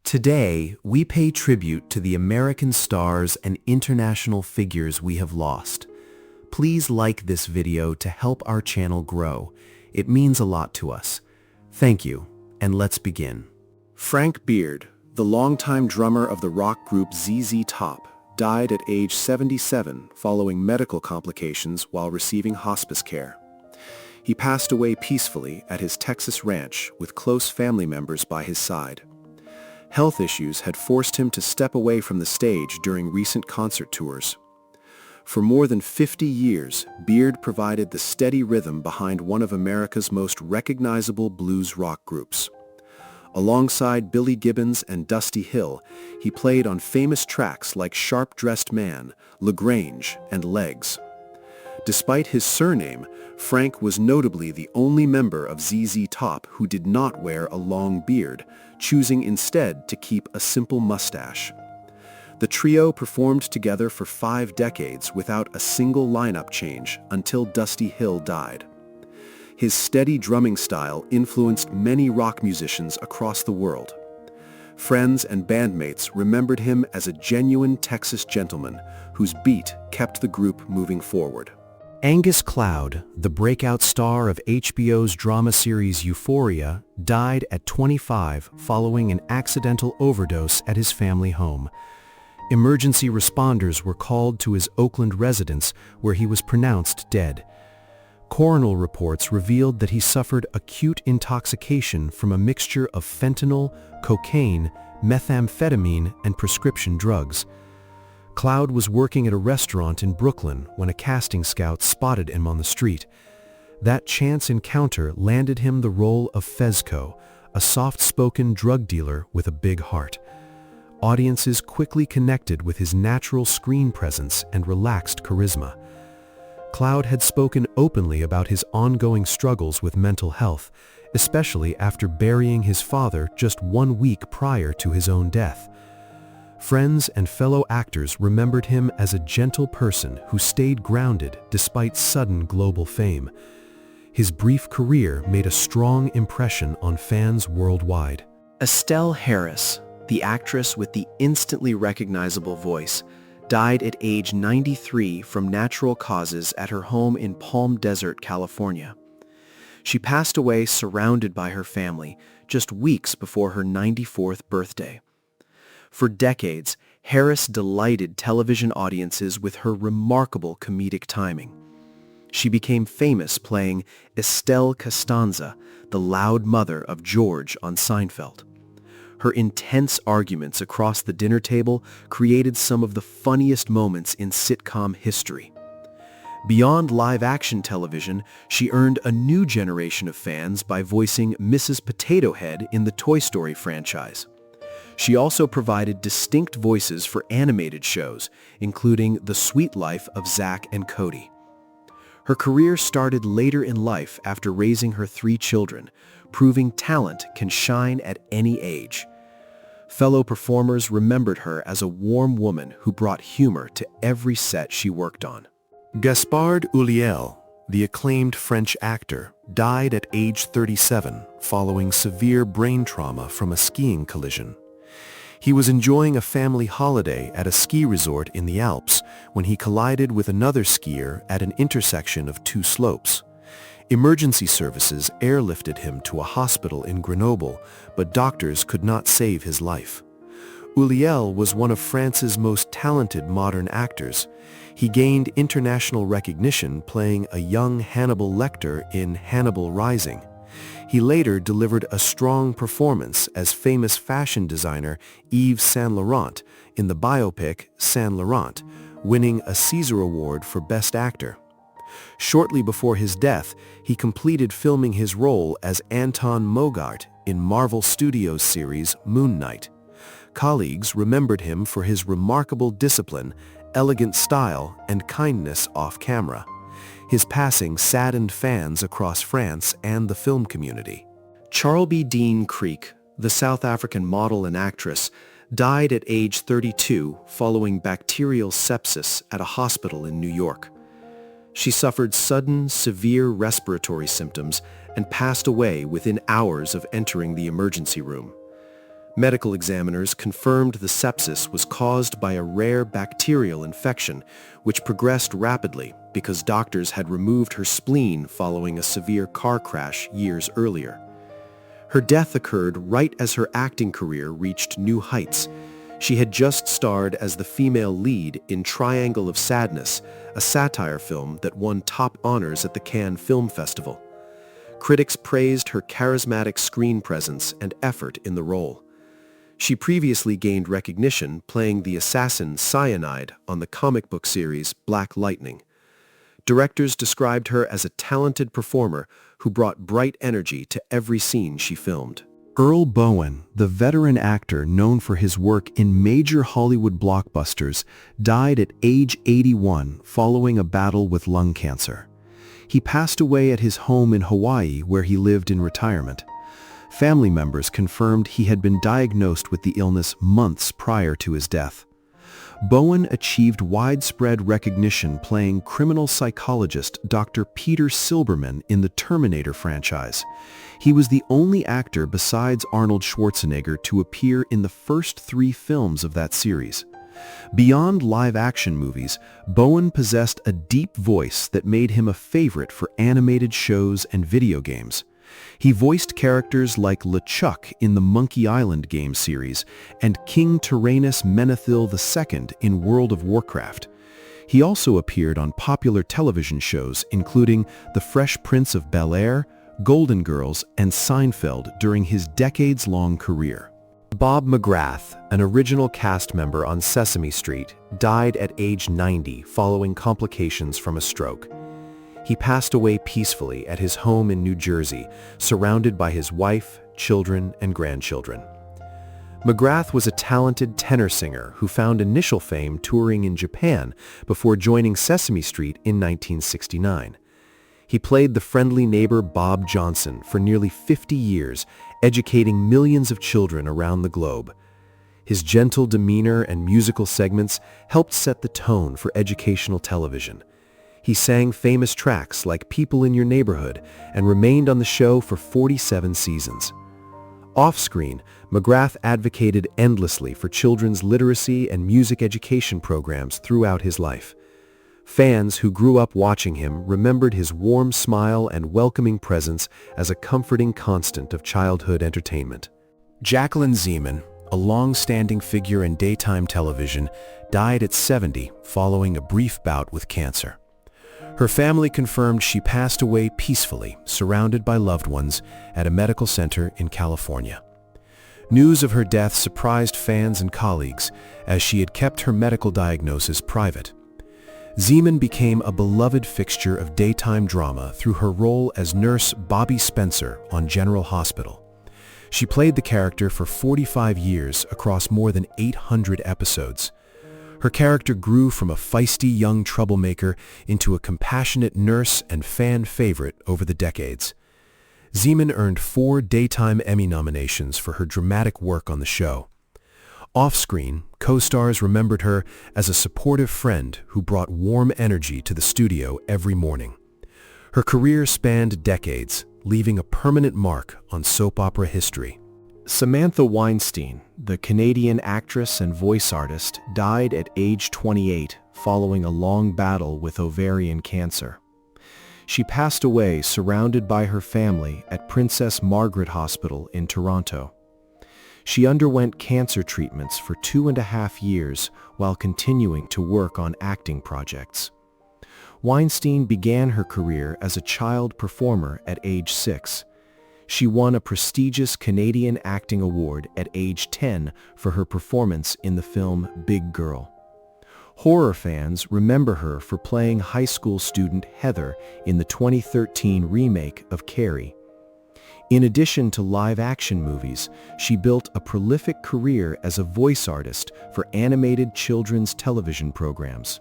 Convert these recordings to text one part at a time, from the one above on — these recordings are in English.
Today, we pay tribute to the American stars and international figures we have lost. Please like this video to help our channel grow. It means a lot to us. Thank you, and let's begin. Frank Beard, the longtime drummer of the rock group ZZ Top, died at age 77 following medical complications while receiving hospice care. He passed away peacefully at his Texas ranch with close family members by his side. Health issues had forced him to step away from the stage during recent concert tours. For more than 50 years, Beard provided the steady rhythm behind one of America's most recognizable blues rock groups. Alongside Billy Gibbons and Dusty Hill, he played on famous tracks like Sharp Dressed Man, LaGrange, and Legs. Despite his surname, Frank was notably the only member of ZZ Top who did not wear a long beard, choosing instead to keep a simple mustache. The trio performed together for 5 decades without a single lineup change until Dusty Hill died. His steady drumming style influenced many rock musicians across the world. Friends and bandmates remembered him as a genuine Texas gentleman whose beat kept the group moving forward. Angus Cloud, the breakout star of HBO's drama series Euphoria, died at 25 following an accidental overdose at his family home. Emergency responders were called to his Oakland residence where he was pronounced dead. Coroner reports revealed that he suffered acute intoxication from a mixture of fentanyl, cocaine, methamphetamine, and prescription drugs. Cloud was working at a restaurant in Brooklyn when a casting scout spotted him on the street. That chance encounter landed him the role of Fezco, a soft-spoken drug dealer with a big heart. Audiences quickly connected with his natural screen presence and relaxed charisma. Cloud had spoken openly about his ongoing struggles with mental health, especially after burying his father just 1 week prior to his own death. Friends and fellow actors remembered him as a gentle person who stayed grounded despite sudden global fame. His brief career made a strong impression on fans worldwide. Estelle Harris, the actress with the instantly recognizable voice, died at age 93 from natural causes at her home in Palm Desert, California. She passed away surrounded by her family just weeks before her 94th birthday. For decades, Harris delighted television audiences with her remarkable comedic timing. She became famous playing Estelle Costanza, the loud mother of George on Seinfeld. Her intense arguments across the dinner table created some of the funniest moments in sitcom history. Beyond live-action television, she earned a new generation of fans by voicing Mrs. Potato Head in the Toy Story franchise. She also provided distinct voices for animated shows, including The Sweet Life of Zack and Cody. Her career started later in life after raising her 3 children, proving talent can shine at any age. Fellow performers remembered her as a warm woman who brought humor to every set she worked on. Gaspard Ulliel, the acclaimed French actor, died at age 37 following severe brain trauma from a skiing collision. He was enjoying a family holiday at a ski resort in the Alps when he collided with another skier at an intersection of 2 slopes. Emergency services airlifted him to a hospital in Grenoble, but doctors could not save his life. Ulliel was one of France's most talented modern actors. He gained international recognition playing a young Hannibal Lecter in Hannibal Rising. He later delivered a strong performance as famous fashion designer Yves Saint Laurent in the biopic Saint Laurent, winning a César Award for Best Actor. Shortly before his death, he completed filming his role as Anton Mogart in Marvel Studios' series Moon Knight. Colleagues remembered him for his remarkable discipline, elegant style, and kindness off-camera. His passing saddened fans across France and the film community. Charlby Dean Creek, the South African model and actress, died at age 32 following bacterial sepsis at a hospital in New York. She suffered sudden, severe respiratory symptoms and passed away within hours of entering the emergency room. Medical examiners confirmed the sepsis was caused by a rare bacterial infection, which progressed rapidly because doctors had removed her spleen following a severe car crash years earlier. Her death occurred right as her acting career reached new heights. She had just starred as the female lead in Triangle of Sadness, a satire film that won top honors at the Cannes Film Festival. Critics praised her charismatic screen presence and effort in the role. She previously gained recognition playing the assassin Cyanide on the comic book series Black Lightning. Directors described her as a talented performer who brought bright energy to every scene she filmed. Earl Boen, the veteran actor known for his work in major Hollywood blockbusters, died at age 81 following a battle with lung cancer. He passed away at his home in Hawaii where he lived in retirement. Family members confirmed he had been diagnosed with the illness months prior to his death. Boen achieved widespread recognition playing criminal psychologist Dr. Peter Silberman in the Terminator franchise. He was the only actor besides Arnold Schwarzenegger to appear in the first 3 films of that series. Beyond live-action movies, Boen possessed a deep voice that made him a favorite for animated shows and video games. He voiced characters like LeChuck in the Monkey Island game series and King Tyrannus Menethil II in World of Warcraft. He also appeared on popular television shows including The Fresh Prince of Bel-Air, Golden Girls, and Seinfeld during his decades-long career. Bob McGrath, an original cast member on Sesame Street, died at age 90 following complications from a stroke. He passed away peacefully at his home in New Jersey, surrounded by his wife, children, and grandchildren. McGrath was a talented tenor singer who found initial fame touring in Japan before joining Sesame Street in 1969. He played the friendly neighbor Bob Johnson for nearly 50 years, educating millions of children around the globe. His gentle demeanor and musical segments helped set the tone for educational television. He sang famous tracks like People in Your Neighborhood and remained on the show for 47 seasons. Off-screen, McGrath advocated endlessly for children's literacy and music education programs throughout his life. Fans who grew up watching him remembered his warm smile and welcoming presence as a comforting constant of childhood entertainment. Jacqueline Zeman, a long-standing figure in daytime television, died at 70 following a brief bout with cancer. Her family confirmed she passed away peacefully, surrounded by loved ones, at a medical center in California. News of her death surprised fans and colleagues, as she had kept her medical diagnosis private. Zeman became a beloved fixture of daytime drama through her role as nurse Bobby Spencer on General Hospital. She played the character for 45 years across more than 800 episodes. Her character grew from a feisty young troublemaker into a compassionate nurse and fan favorite over the decades. Zeman earned 4 Daytime Emmy nominations for her dramatic work on the show. Off-screen, co-stars remembered her as a supportive friend who brought warm energy to the studio every morning. Her career spanned decades, leaving a permanent mark on soap opera history. Samantha Weinstein, the Canadian actress and voice artist, died at age 28 following a long battle with ovarian cancer. She passed away surrounded by her family at Princess Margaret Hospital in Toronto. She underwent cancer treatments for 2.5 years while continuing to work on acting projects. Weinstein began her career as a child performer at age 6. She won a prestigious Canadian Acting Award at age 10 for her performance in the film Big Girl. Horror fans remember her for playing high school student Heather in the 2013 remake of Carrie. In addition to live-action movies, she built a prolific career as a voice artist for animated children's television programs.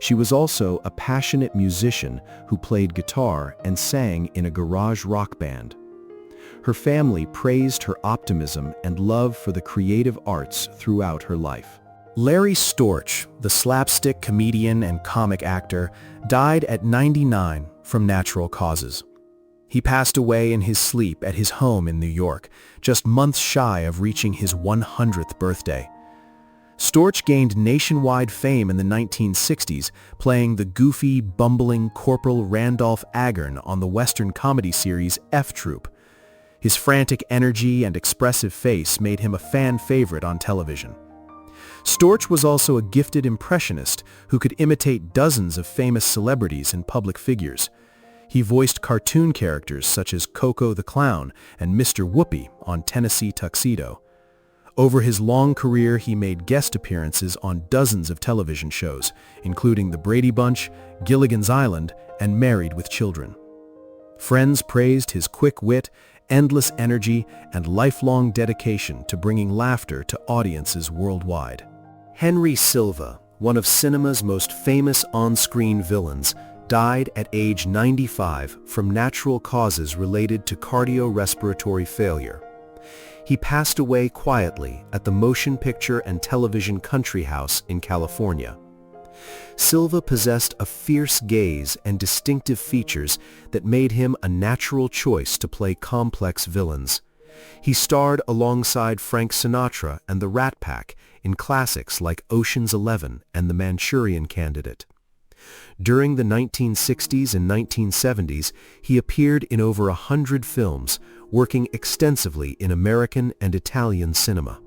She was also a passionate musician who played guitar and sang in a garage rock band. Her family praised her optimism and love for the creative arts throughout her life. Larry Storch, the slapstick comedian and comic actor, died at 99 from natural causes. He passed away in his sleep at his home in New York, just months shy of reaching his 100th birthday. Storch gained nationwide fame in the 1960s, playing the goofy, bumbling Corporal Randolph Agern on the Western comedy series F Troop. His frantic energy and expressive face made him a fan favorite on television. Storch was also a gifted impressionist who could imitate dozens of famous celebrities and public figures. He voiced cartoon characters such as Coco the Clown and Mr. Whoopi on Tennessee Tuxedo. Over his long career, he made guest appearances on dozens of television shows, including The Brady Bunch, Gilligan's Island, and Married with Children. Friends praised his quick wit, endless energy, and lifelong dedication to bringing laughter to audiences worldwide. Henry Silva, one of cinema's most famous on-screen villains, died at age 95 from natural causes related to cardiorespiratory failure. He passed away quietly at the Motion Picture and Television Country House in California. Silva possessed a fierce gaze and distinctive features that made him a natural choice to play complex villains. He starred alongside Frank Sinatra and the Rat Pack in classics like Ocean's 11 and The Manchurian Candidate. During the 1960s and 1970s, he appeared in over 100 films, working extensively in American and Italian cinema.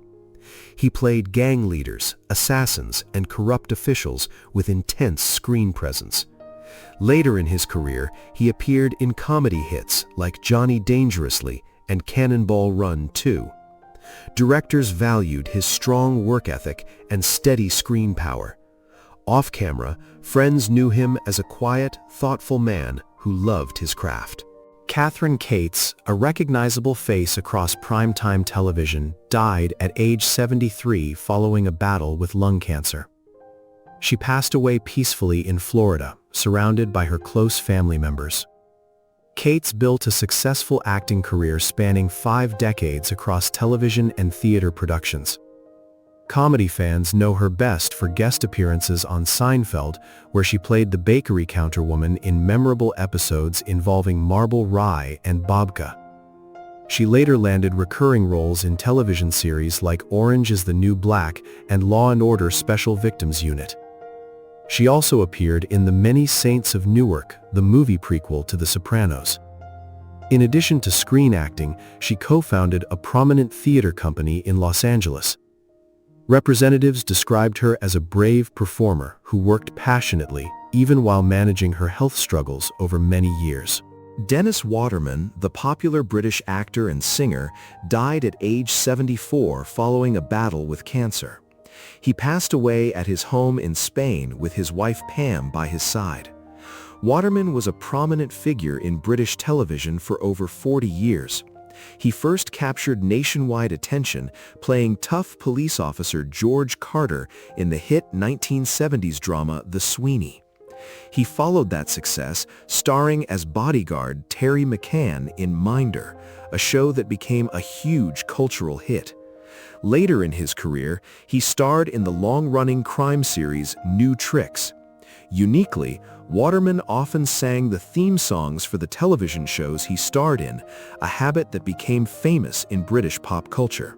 He played gang leaders, assassins, and corrupt officials with intense screen presence. Later in his career, he appeared in comedy hits like Johnny Dangerously and Cannonball Run 2. Directors valued his strong work ethic and steady screen power. Off-camera, friends knew him as a quiet, thoughtful man who loved his craft. Catherine Cates, a recognizable face across primetime television, died at age 73 following a battle with lung cancer. She passed away peacefully in Florida, surrounded by her close family members. Cates built a successful acting career spanning 5 decades across television and theater productions. Comedy fans know her best for guest appearances on Seinfeld, where she played the bakery counterwoman in memorable episodes involving Marble Rye and Babka. She later landed recurring roles in television series like Orange is the New Black and Law & Order Special Victims Unit. She also appeared in The Many Saints of Newark, the movie prequel to The Sopranos. In addition to screen acting, she co-founded a prominent theater company in Los Angeles. Representatives described her as a brave performer who worked passionately even while managing her health struggles over many years. Dennis Waterman, the popular British actor and singer, died at age 74 following a battle with cancer. He passed away at his home in Spain with his wife Pam by his side. Waterman was a prominent figure in British television for over 40 years. He first captured nationwide attention playing tough police officer George Carter in the hit 1970s drama The Sweeney. He followed that success, starring as bodyguard Terry McCann in Minder, a show that became a huge cultural hit. Later in his career, he starred in the long-running crime series New Tricks. Uniquely, Waterman often sang the theme songs for the television shows he starred in, a habit that became famous in British pop culture.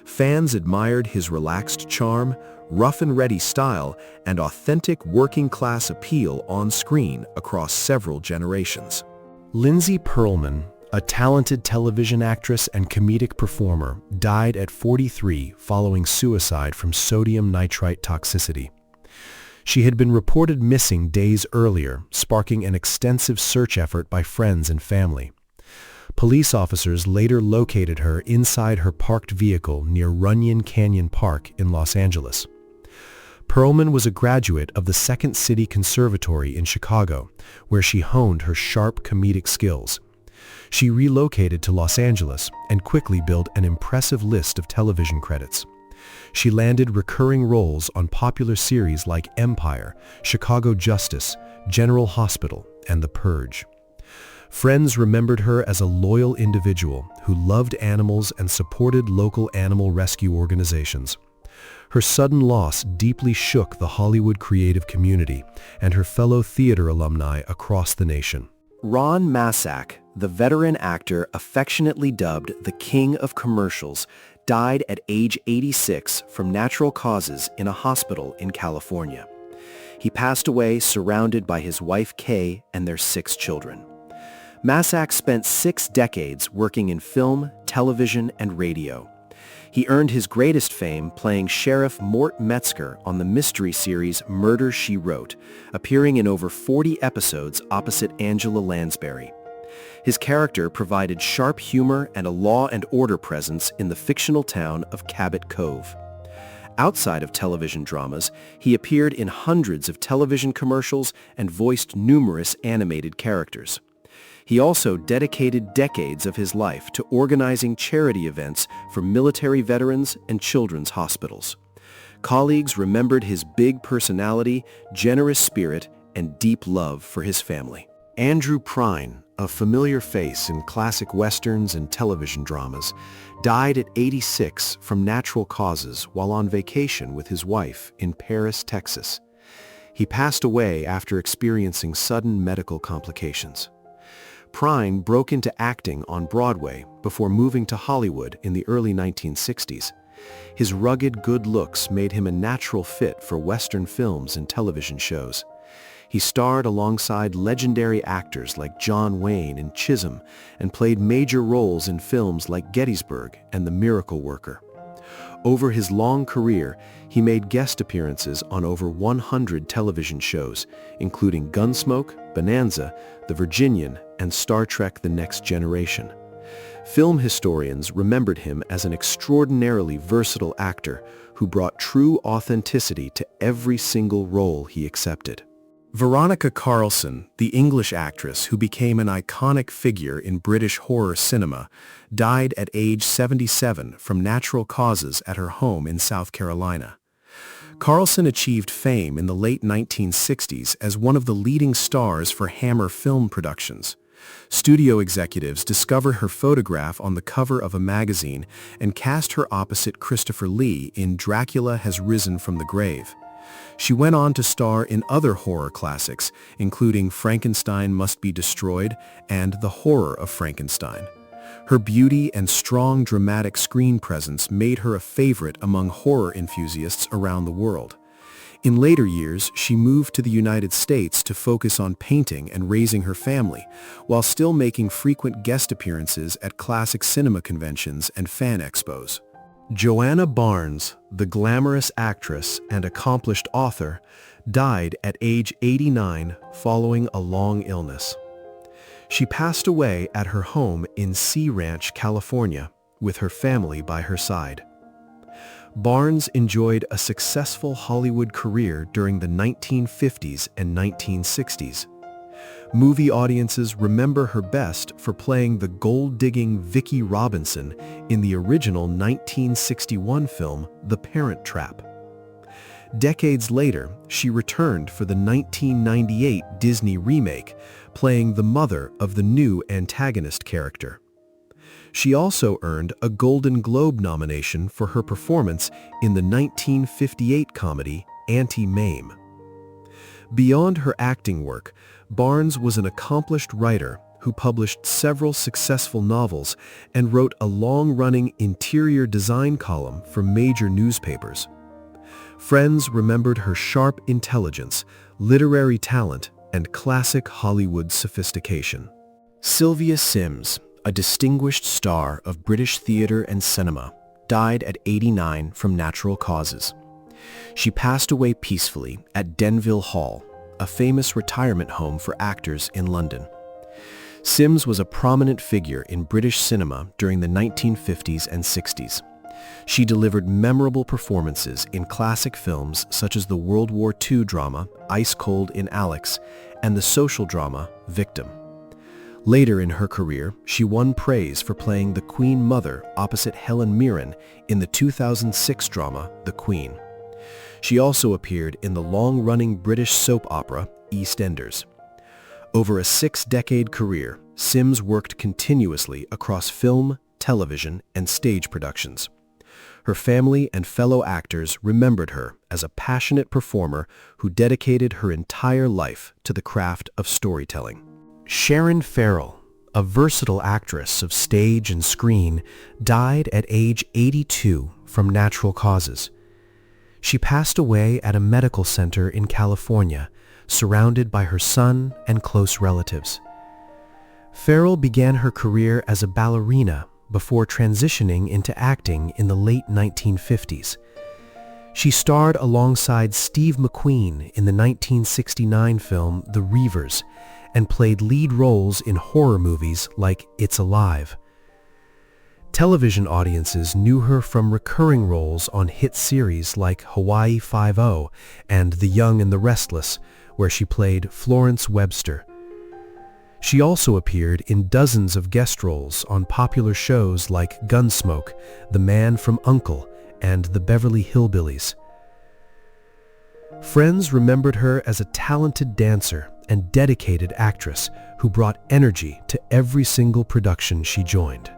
Fans admired his relaxed charm, rough-and-ready style, and authentic working-class appeal on screen across several generations. Lindsay Pearlman, a talented television actress and comedic performer, died at 43 following suicide from sodium nitrite toxicity. She had been reported missing days earlier, sparking an extensive search effort by friends and family. Police officers later located her inside her parked vehicle near Runyon Canyon Park in Los Angeles. Pearlman was a graduate of the Second City Conservatory in Chicago, where she honed her sharp comedic skills. She relocated to Los Angeles and quickly built an impressive list of television credits. She landed recurring roles on popular series like Empire, Chicago Justice, General Hospital, and The Purge. Friends remembered her as a loyal individual who loved animals and supported local animal rescue organizations. Her sudden loss deeply shook the Hollywood creative community and her fellow theater alumni across the nation. Ron Massack, The veteran actor, affectionately dubbed the King of Commercials, died at age 86 from natural causes in a hospital in California. He passed away surrounded by his wife Kay and their 6 children. Massac spent 6 decades working in film, television, and radio. He earned his greatest fame playing Sheriff Mort Metzger on the mystery series Murder, She Wrote, appearing in over 40 episodes opposite Angela Lansbury. His character provided sharp humor and a law and order presence in the fictional town of Cabot Cove. Outside of television dramas, he appeared in hundreds of television commercials and voiced numerous animated characters. He also dedicated decades of his life to organizing charity events for military veterans and children's hospitals. Colleagues remembered his big personality, generous spirit, and deep love for his family. Andrew Prine, a familiar face in classic westerns and television dramas, died at 86 from natural causes while on vacation with his wife in Paris, Texas. He passed away after experiencing sudden medical complications. Prine broke into acting on Broadway before moving to Hollywood in the early 1960s. His rugged good looks made him a natural fit for Western films and television shows. He starred alongside legendary actors like John Wayne and Chisholm and played major roles in films like Gettysburg and The Miracle Worker. Over his long career, he made guest appearances on over 100 television shows, including Gunsmoke, Bonanza, The Virginian, and Star Trek: The Next Generation. Film historians remembered him as an extraordinarily versatile actor who brought true authenticity to every single role he accepted. Veronica Carlson, the English actress who became an iconic figure in British horror cinema, died at age 77 from natural causes at her home in South Carolina. Carlson achieved fame in the late 1960s as one of the leading stars for Hammer Film Productions. Studio executives discovered her photograph on the cover of a magazine and cast her opposite Christopher Lee in Dracula Has Risen from the Grave. She went on to star in other horror classics, including Frankenstein Must Be Destroyed and The Horror of Frankenstein. Her beauty and strong dramatic screen presence made her a favorite among horror enthusiasts around the world. In later years, she moved to the United States to focus on painting and raising her family, while still making frequent guest appearances at classic cinema conventions and fan expos. Joanna Barnes, the glamorous actress and accomplished author, died at age 89 following a long illness. She passed away at her home in Sea Ranch, California, with her family by her side. Barnes enjoyed a successful Hollywood career during the 1950s and 1960s. Movie audiences remember her best for playing the gold-digging Vicki Robinson in the original 1961 film The Parent Trap. Decades later, she returned for the 1998 Disney remake, playing the mother of the new antagonist character. She also earned a Golden Globe nomination for her performance in the 1958 comedy Auntie Mame. Beyond her acting work, Barnes was an accomplished writer who published several successful novels and wrote a long-running interior design column for major newspapers. Friends remembered her sharp intelligence, literary talent, and classic Hollywood sophistication. Sylvia Sims, a distinguished star of British theatre and cinema, died at 89 from natural causes. She passed away peacefully at Denville Hall, a famous retirement home for actors in London. Sims was a prominent figure in British cinema during the 1950s and 60s. She delivered memorable performances in classic films such as the World War II drama Ice Cold in Alex and the social drama Victim. Later in her career, she won praise for playing the Queen Mother opposite Helen Mirren in the 2006 drama The Queen. She also appeared in the long-running British soap opera EastEnders. Over a 6-decade career, Sims worked continuously across film, television, and stage productions. Her family and fellow actors remembered her as a passionate performer who dedicated her entire life to the craft of storytelling. Sharon Farrell, a versatile actress of stage and screen, died at age 82 from natural causes. She passed away at a medical center in California, surrounded by her son and close relatives. Farrell began her career as a ballerina before transitioning into acting in the late 1950s. She starred alongside Steve McQueen in the 1969 film The Reivers and played lead roles in horror movies like It's Alive. Television audiences knew her from recurring roles on hit series like Hawaii Five-0 and The Young and the Restless, where she played Florence Webster. She also appeared in dozens of guest roles on popular shows like Gunsmoke, The Man from U.N.C.L.E., and The Beverly Hillbillies. Friends remembered her as a talented dancer and dedicated actress who brought energy to every single production she joined.